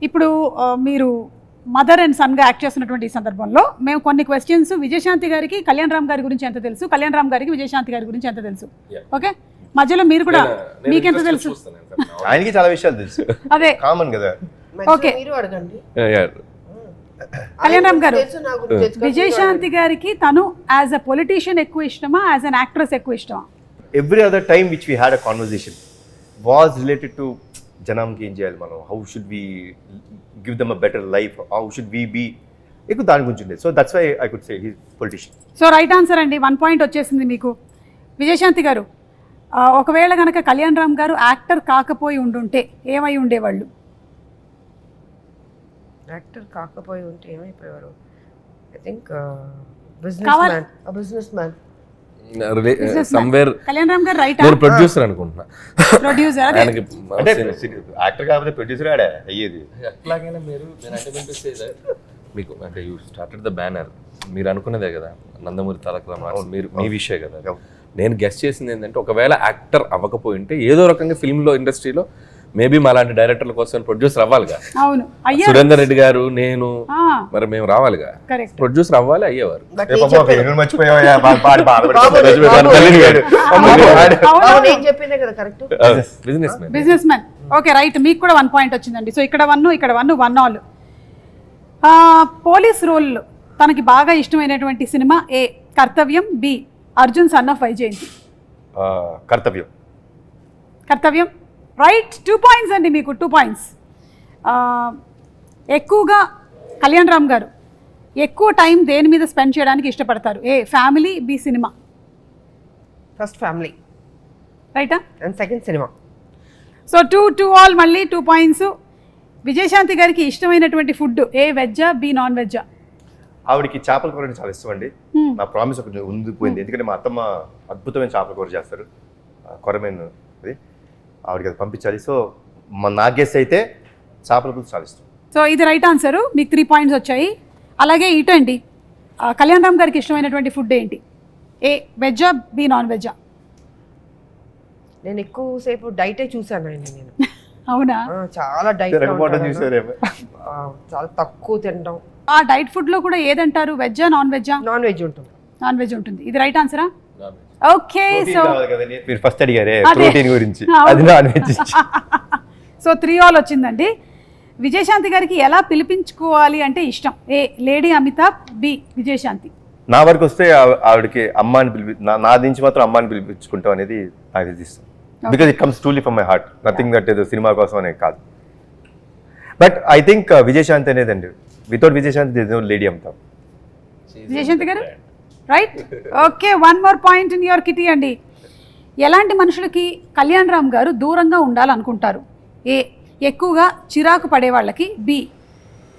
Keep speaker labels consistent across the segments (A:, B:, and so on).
A: ఇప్పుడు మీరు mother and సన్గా act చేస్తున్నటువంటి ఈ సందర్భంలో మేము కొన్ని క్వశ్చన్స్ విజయశాంతి గారికి కళ్యాణ్ రామ్ గారి గురించి ఎంత తెలుసు, కళ్యాణ్ రామ్ గారికి విజయశాంతి గారి గురించి ఎంత తెలుసు, ఓకే మధ్యలో మీరు కూడా మీకెంత తెలుసు?
B: ఆయనకి చాలా విషయాలు తెలుసు,
A: అదే
B: కామన్ కదా.
A: ఓకే కళ్యాణ్ రామ్ గారు, విజయశాంతి గారికి తను యాజ్ అ పొలిటీషియన్ ఎక్కువ ఇష్టమా, యాజ్ అన్ యాక్ట్రెస్ ఎక్కువ ఇష్టమా?
B: Every other time which we had a conversation was related to జనానికి ఏం చేయాలి మనం, how should we give them a better life, how should we be, ఎక్కువ దాని గురించి ఉండేది. So that's why I could say he politician.
A: So right answer అండి, 1 point వచ్చేసింది మీకు. విజయశాంతి గారు, ఒకవేళ కనుక కళ్యాణ్ రామ్ గారు యాక్టర్ కాకపోయి ఉండుంటే ఏమై ఉండేవాళ్ళు?
C: యాక్టర్ కాకపోయి ఉంటే ఏమైపోయారు? I think businessman.
D: Somewhere
A: Kalyan Ram గారు రైట్
D: నేను ప్రొడ్యూసర్ అనుకుంటున్నా.
A: ప్రొడ్యూసర్
B: అంటే యాక్టర్ కాకపోతే ప్రొడ్యూసర్ ఆడే అయ్యేది.
D: ఎట్లాగైనా మీరు నేను అంటే వినిపిస్తే మీకు అంటే యూ స్టార్టెడ్ ద బ్యానర్, మీరు అనుకున్నదే కదా నందమూరి తారక రామారావు, మీరు మీ విషయం కదా. నేను గెస్ట్ చేసింది ఏంటంటే ఒకవేళ యాక్టర్ అవ్వకపోయి ఉంటే ఏదో రకంగా ఫిల్మ్లో ఇండస్ట్రీలో మేబీ మా లాంటి డైరెక్టర్ల కోసం ప్రొడ్యూసర్ అవ్వాలిగా.
A: అవును,
D: సురేందర్ రెడ్డి గారు, నేను, మరి మేము రావాలిగా, ప్రొడ్యూసర్ అవ్వాలి, అయ్యేవారు.
A: Business man. ఓకే రైట్, మీకు కూడా 1 పాయింట్ వచ్చిందండి. సో ఇక్కడ 1 ఇక్కడ 1 ఆల్. పోలీస్ రోల్ తనకి బాగా ఇష్టమైనటువంటి cinema A Karthavyam, B Arjun son of Vyjayanthi.
B: Karthavyam.
A: Karthavyam right, 2 points అండి మీకు, 2 పాయింట్స్. ఎక్కువగా కళ్యాణ్ రామ్ గారు ఎక్కువ టైం దేని మీద స్పెండ్ చేయడానికి ఇష్టపడతారు? A family, B cinema.
C: First family
A: రైటా,
C: and second cinema.
A: So 2 all, మళ్ళీ 2 పాయింట్స్. విజయశాంతి గారికి ఇష్టమైనటువంటి ఫుడ్ ఏ వెజ్జా, బి నాన్ వెజ్జా?
B: ఆవిడకి చేపల కూర అంటే చాలా ఇష్టం అండి. నా ప్రామిస్ కొంచెం ఉండిపోయింది, ఎందుకంటే మా అత్తమ్మ అద్భుతమైన చేపల కూర చేస్తారు, కొరమైన అది, ఆవిడకి అది పంపించాలి. సో నా గెస్ అయితే చేపల పులుసు చాలా ఇష్టం.
A: సో ఇది రైట్ ఆన్సరు, మీకు 3 పాయింట్స్ వచ్చాయి. అలాగే ఇటు అండి, కళ్యాణ్ రామ్ గారికి ఇష్టమైనటువంటి ఫుడ్ ఏంటి? ఏ వెజ్జా, బి నాన్ వెజ్జా?
C: నేను ఎక్కువసేపు డైటే చూసాను ఆయన. నేను
A: అవునా?
C: చాలా డైట్, చాలా తక్కువ తినడం.
A: ఆ డైట్ ఫుడ్ లో కూడా ఏదంటారు, వెజ్జా నాన్ వెజ్జా?
C: నాన్ వెజ్ ఉంటుంది.
A: నాన్ వెజ్ ఉంటుంది, ఇది రైట్ ఆన్సరా? ఓకే, సో
B: మీరు ఫస్ట్ అడిగారే ప్రోటీన్ గురించి, అది నాన్ వెజ్.
A: సో 3 ఆల్ వచ్చిందండి. విజయశాంతి గారికి ఎలా పిలిపించుకోవాలి అంటే ఇష్టం? ఏ లేడీ అమితాబ్, బి విజయశాంతి.
B: నా వరకు వస్తే ఆవిడకి అమ్మ అని నా నుంచి మాత్రం అమ్మ అని పిలిపించుకుంటాం అనేది నాకు ఇష్టం. Because it comes truly from my heart, nothing that ఏదో సినిమా కోసం అనేది కాదు. బట్ ఐ థింక్ విజయశాంతి అనేదండి, without Vijayashanti there is no lady Amitabh.
A: Vijayashanti గారు right. Okay, 1 more point in your kitty అండి. ఎలాంటి మనుషులకి కళ్యాణ్ రామ్ గారు దూరంగా ఉండాలనుకుంటారు? ఏ ఎక్కువగా చిరాకు పడే వాళ్ళకి, బి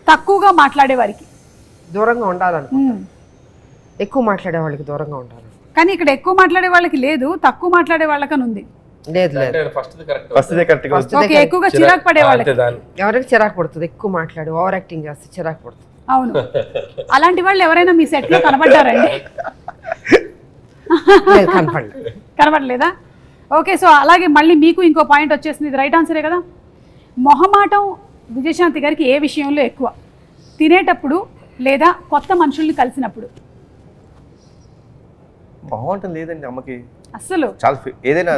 A: తక్కువగా మాట్లాడే వారికి.
C: దూరంగా ఉండాలనుకుంటారు, ఎక్కువ మాట్లాడే వాళ్ళకి దూరంగా ఉండాలి.
A: కానీ ఇక్కడ ఎక్కువ మాట్లాడే వాళ్ళకి లేదు, తక్కువ మాట్లాడే వాళ్ళకని ఉంది.
C: లేదు లేదు,
A: ఓకే, ఎక్కువగా చిరాకు పడే వాళ్ళకి.
C: ఎవరికి చిరాకు పడుతుంది? ఎక్కువ మాట్లాడి ఓవర్ యాక్టింగ్ చేస్తే చిరాకు పడుతుంది.
A: అవును, అలాంటి వాళ్ళు ఎవరైనా మీ సెట్ లో కనబడ్డారండి? కనబడలేదా? ఓకే, సో అలాగే మళ్ళీ మీకు ఇంకో పాయింట్ వచ్చేసింది, ఇది రైట్ ఆన్సరే కదా. మొహమాటం విజయశాంతి గారికి ఏ విషయంలో ఎక్కువ? తినేటప్పుడు లేదా కొత్త మనుషుల్ని కలిసినప్పుడు?
B: మొహమాటం లేదండి అమ్మకి
A: అస్సలు.
B: చాలా ఏదైనా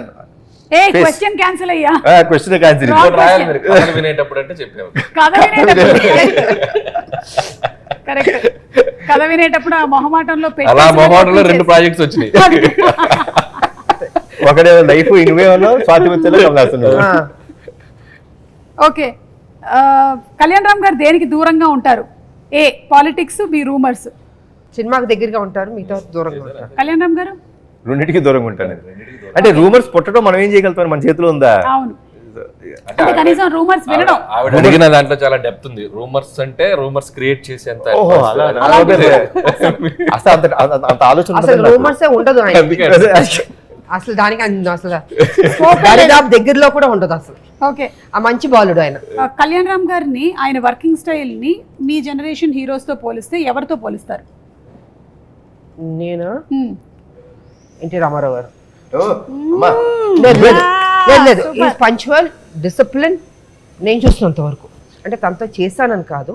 A: ఏ క్వశ్చన్ క్యాన్సిల్ అయ్యా,
B: క్వశ్చన్ క్యాన్సిల్.
D: కథ వినేటప్పుడు అంటే చెప్పాము,
A: కథ వినేటప్పుడు కరెక్ట్, కథ వినేటప్పుడు ఆ మొహమాటంలో
D: అలా మొహమాటంలో 2 ప్రాజెక్ట్స్ వచ్చినాయి.
B: ఒకడే లైఫ్ ఇన్వే ఉన్నా స్వాతి వచ్చేలా కమలాసన్.
A: ఓకే, కళ్యాణ్ రామ్ గారు దేనికి దూరంగా ఉంటారు? ఏ పాలిటిక్స్, బి రూమర్స్.
C: సినిమాకి దగ్గరగా ఉంటారు, మిగతా దూరంగా ఉంటారు.
A: కళ్యాణ్ రామ్ గారు
B: రెండింటికి దూరంగా ఉంటాను. అంటే రూమర్స్ పుట్టడం మనం ఏం చేయగలుగుతాం, మన చేతిలో ఉందా?
A: అవును, అంటే కనీసం రూమర్స్ వినడం.
D: ఆవిడ అడిగిన దాంట్లో చాలా డెప్త్ ఉంది. రూమర్స్ అంటే రూమర్స్ క్రియేట్ చేసేంత
B: అంత ఆలోచన
C: అసలు రూమర్స్ ఉండదు అసలు, దానికి అసలు దగ్గరలో కూడా ఉండదు అసలు.
A: ఓకే,
C: ఆ మంచి బాలుడు ఆయన.
A: కళ్యాణ్ రామ్ గారిని, ఆయన వర్కింగ్ స్టైల్ ని మీ జనరేషన్ హీరోస్ తో పోలిస్తే ఎవరితో పోలిస్తారు?
C: నేను ఎన్టీ రామారావు గారు.
B: లేదు
C: పంచువల్, డిసిప్లిన్, నేను చూసినంత వరకు అంటే తనతో చేశానని కాదు,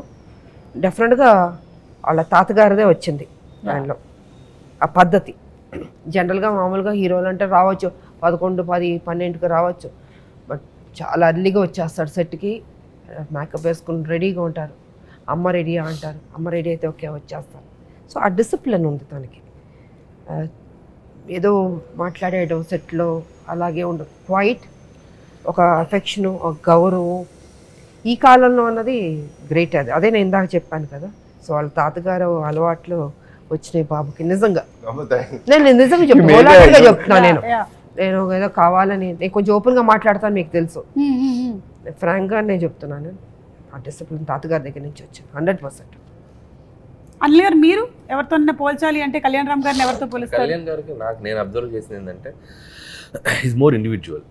C: డెఫినెట్గా వాళ్ళ తాతగారిదే వచ్చింది దానిలో ఆ పద్ధతి. జనరల్గా మామూలుగా హీరోలు అంటే రావచ్చు 11, 10, 12కి రావచ్చు, బట్ చాలా అర్లీగా వచ్చేస్తాడు సెట్కి, మేకప్ వేసుకుని రెడీగా ఉంటారు. అమ్మ రెడీ అంటారు, అమ్మ రెడీ అయితే ఓకే వచ్చేస్తాను. సో ఆ డిసిప్లిన్ ఉంది తనకి. ఏదో మాట్లాడేయడం సెట్లో అలాగే ఉండదు, క్వైట్ ఒక అఫెక్షను, ఒక గౌరవం ఈ కాలంలో అన్నది గ్రేట్. అదే నేను ఇందాక చెప్పాను కదా. సో వాళ్ళ తాతగారు అలవాట్లు వచ్చినాయి బాబుకి. నిజంగా నేను నిజంగా చెప్తున్నాను. నేను ఏదో కావాలని నేను కొంచెం ఓపెన్గా మాట్లాడతాను, మీకు తెలుసు. ఫ్రాంక్గా నేను చెప్తున్నాను, ఆ డిసిప్లిన్ తాతగారి దగ్గర నుంచి వచ్చింది 100%.
A: అనిల్ గారు మీరు ఎవరితో పోల్చాలి అంటే కళ్యాణ్ రామ్ గారిని ఎవరితో పోలుస్తారు?
D: కళ్యాణ్ గారికి నేను అబ్జర్వ్ చేసింది ఏంటంటే is more individual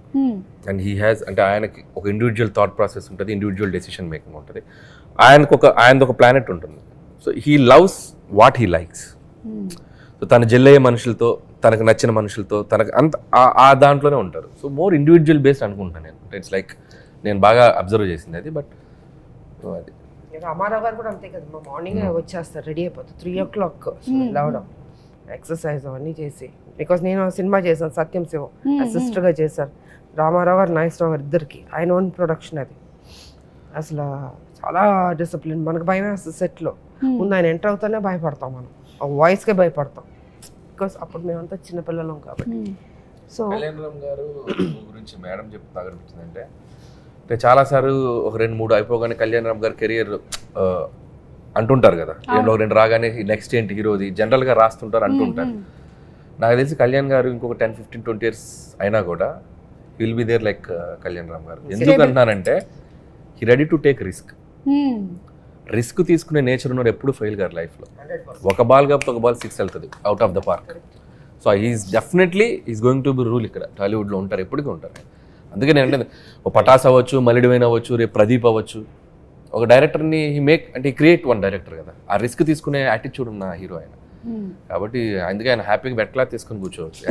D: and he has, అంటే ఆయనకి ఒక ఇండివిజువల్ థాట్ ప్రాసెస్ ఉంటుంది, ఇండివిజువల్ డెసిషన్ మేకింగ్ ఉంటుంది. ఆయనది ఒక ప్లానెట్ ఉంటుంది. So he loves what he likes. So తన జెల్లయ్యే మనుషులతో, తనకు నచ్చిన మనుషులతో, తనకు అంత ఆ దాంట్లోనే ఉంటారు. సో మోర్ ఇండివిజువల్ బేస్డ్ అనుకుంటున్నాను నేను. ఇట్స్ లైక్ నేను బాగా అబ్జర్వ్ చేసింది అది. బట్ అది
C: రామారావు గారు కూడా అంతే కదా, మా మార్నింగ్ వచ్చేస్తారు, రెడీ అయిపోతారు 3 o'clock లేవడం, ఎక్సర్సైజ్ అవన్నీ చేసి. బికాస్ నేను సినిమా చేశాను సత్యం శివం, సిస్టర్గా చేశారు. రామారావు గారు నాగేశ్వరరావు గారు ఇద్దరికి ఆయన ఓన్ ప్రొడక్షన్ అది. అసలు చాలా డిసిప్లిన్. మనకు భయం వేస్తుంది సెట్లో, ముందు ఆయన ఎంటర్ అవుతానే భయపడతాం, మనం ఆ వాయిస్కే భయపడతాం, బికాస్ అప్పుడు మేమంతా చిన్నపిల్లలం కాబట్టి. సో
D: కళ్యాణ్ రామ్ గారు గురించి మేడం చెప్తే బాగా అనిపించిందంటే, అంటే చాలాసార్లు ఒక 2-3 అయిపోగానే కళ్యాణ్ రామ్ గారి కెరియర్ అంటుంటారు కదా, 2 రాగానే నెక్స్ట్ ఏంటి హీరోది జనరల్గా రాస్తుంటారు అంటుంటారు. నాకు తెలిసి కళ్యాణ్ గారు ఇంకొక 10-15-20 years అయినా కూడా will be there like Kalyan Ram గారు. ఎందుకు అంటున్నానంటే he ready to take risk తీసుకునే నేచర్ ఉన్నాడు, ఎప్పుడు ఫెయిల్ గారు లైఫ్లో. ఒక బాల్ కాబట్టి ఒక బాల్ 6 వెళ్తుంది out of the park. So he's definitely is going to be rule ఇక్కడ టాలీవుడ్లో ఉంటారు, ఎప్పటికీ ఉంటారు. అందుకే నేను అంటే ఒక పటాస్ అవ్వచ్చు, మలిడివైన్ అవ్వచ్చు, రేపు ప్రదీప్ అవ్వచ్చు, ఒక డైరెక్టర్ని అంటే క్రియేట్ వన్ డైరెక్టర్ కదా, ఆ రిస్క్ తీసుకునే యాటిట్యూడ్ ఉన్న హీరో ఆయన. కాబట్టి అందుకే ఆయన హ్యాపీగా బెట్లా తీసుకొని కూర్చోవచ్చు.